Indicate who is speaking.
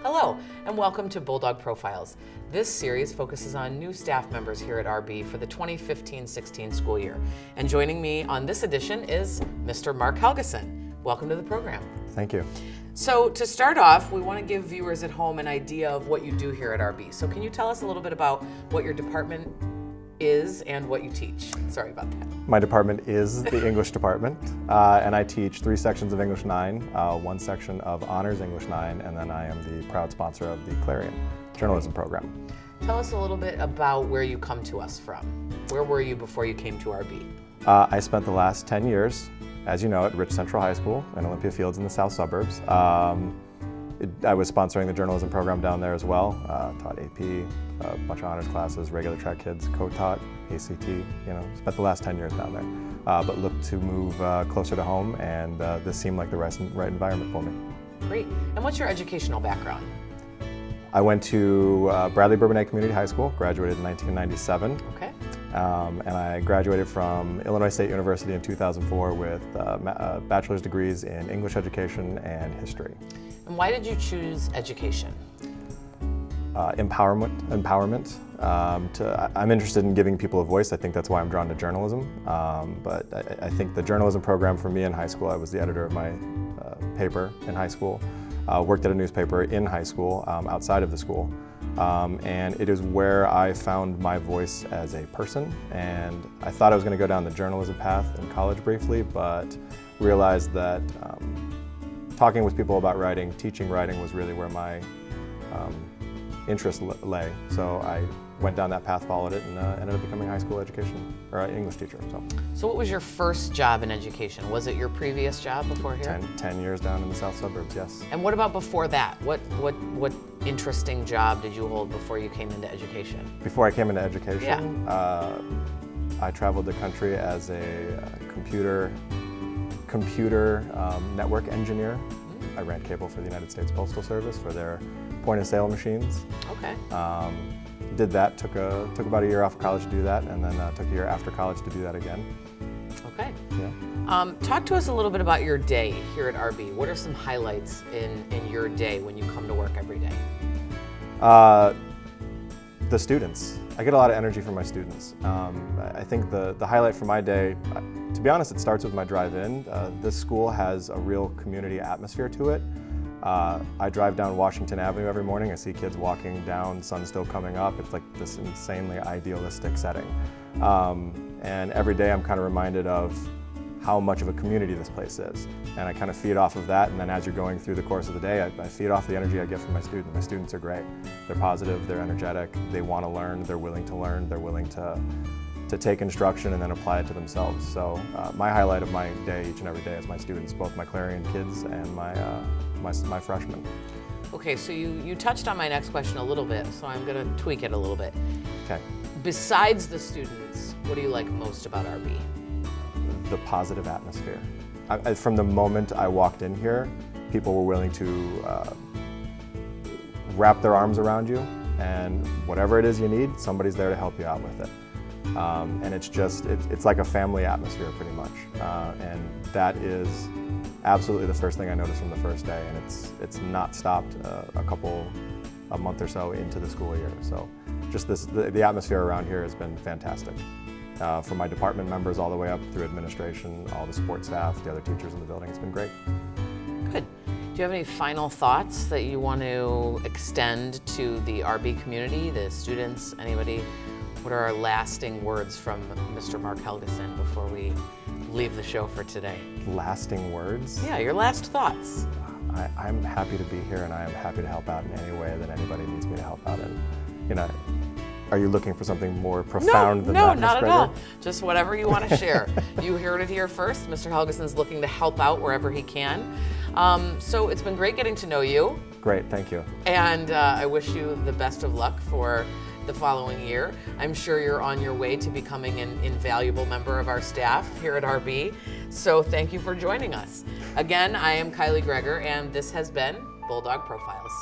Speaker 1: Hello, and welcome to Bulldog Profiles. This series focuses on new staff members here at RB for the 2015-16 school year. And joining me on this edition is Mr. Marc Helgeson. Welcome to the program.
Speaker 2: Thank you.
Speaker 1: So to start off, we want to give viewers at home an idea of what you do here at RB. So can you tell us a little bit about what your department is and what you teach? Sorry about that.
Speaker 2: My department is the English department, and I teach 3 sections of English 9, 1 section of Honors English 9, and then I am the proud sponsor of the Clarion journalism program.
Speaker 1: Tell us a little bit about where you come to us from. Where were you before you came to RB?
Speaker 2: I spent the last 10 years, as you know, at Rich Central High School in Olympia Fields in the south suburbs. I was sponsoring the journalism program down there as well. Taught AP, a bunch of honors classes, regular track kids, co-taught, ACT, spent the last 10 years down there. But looked to move closer to home, and this seemed like the right environment for me.
Speaker 1: Great. And what's your educational background?
Speaker 2: I went to Bradley Bourbonnais Community High School, graduated in 1997.
Speaker 1: Okay.
Speaker 2: And I graduated from Illinois State University in 2004 with bachelor's degrees in English education and history.
Speaker 1: And why did you choose education?
Speaker 2: Empowerment. I'm interested in giving people a voice. I think that's why I'm drawn to journalism. But I think the journalism program for me in high school, I was the editor of my paper in high school, worked at a newspaper in high school, outside of the school. And it is where I found my voice as a person. And I thought I was going to go down the journalism path in college briefly, but realized that talking with people about writing, teaching writing was really where my interest lay. So I went down that path, followed it, and ended up becoming a high school education or an English teacher.
Speaker 1: So what was your first job in education? Was it your previous job before here?
Speaker 2: 10 years down in the south suburbs, yes.
Speaker 1: And what about before that? What interesting job did you hold before you came into education?
Speaker 2: Before I came into education,
Speaker 1: yeah.
Speaker 2: I traveled the country as a computer network engineer. I ran cable for the United States Postal Service for their point-of-sale machines.
Speaker 1: Okay.
Speaker 2: Did that, took about a year off of college to do that, and then took a year after college to do that again.
Speaker 1: Okay.
Speaker 2: Yeah.
Speaker 1: Talk to us a little bit about your day here at RB. What are some highlights in your day when you come to work every day?
Speaker 2: The students. I get a lot of energy from my students. I think the highlight for my day, to be honest, it starts with my drive in. This school has a real community atmosphere to it. I drive down Washington Avenue every morning. I see kids walking down, sun's still coming up. It's like this insanely idealistic setting. And every day I'm kind of reminded of how much of a community this place is. And I kind of feed off of that, and then as you're going through the course of the day, I feed off the energy I get from my students. My students are great. They're positive, they're energetic, they want to learn, they're willing to learn, they're willing to take instruction and then apply it to themselves. So my highlight of my day each and every day is my students, both my Clarion kids and my freshmen.
Speaker 1: Okay, so you touched on my next question a little bit, so I'm going to tweak it a little bit.
Speaker 2: Okay.
Speaker 1: Besides the students, what do you like most about RB?
Speaker 2: The positive atmosphere. From the moment I walked in here, people were willing to wrap their arms around you, and whatever it is you need, somebody's there to help you out with it. And it's like a family atmosphere pretty much. And that is absolutely the first thing I noticed from the first day, and it's not stopped a month or so into the school year. So just the atmosphere around here has been fantastic. From my department members all the way up through administration, all the support staff, the other teachers in the building, it's been great.
Speaker 1: Good. Do you have any final thoughts that you want to extend to the RB community, the students, anybody? What are our lasting words from Mr. Marc Helgeson before we leave the show for today?
Speaker 2: Lasting words?
Speaker 1: Yeah, your last thoughts.
Speaker 2: I'm happy to be here, and I am happy to help out in any way that anybody needs me to help out in. Are you looking for something more profound than that,
Speaker 1: No,
Speaker 2: Ms.
Speaker 1: not at
Speaker 2: Gregor?
Speaker 1: all. Just whatever you want to share. You heard it here first. Mr. Helgeson's looking to help out wherever he can. So it's been great getting to know you.
Speaker 2: Great, thank you.
Speaker 1: And I wish you the best of luck for the following year. I'm sure you're on your way to becoming an invaluable member of our staff here at RB. So thank you for joining us. Again, I am Kylie Gregor, and this has been Bulldog Profiles.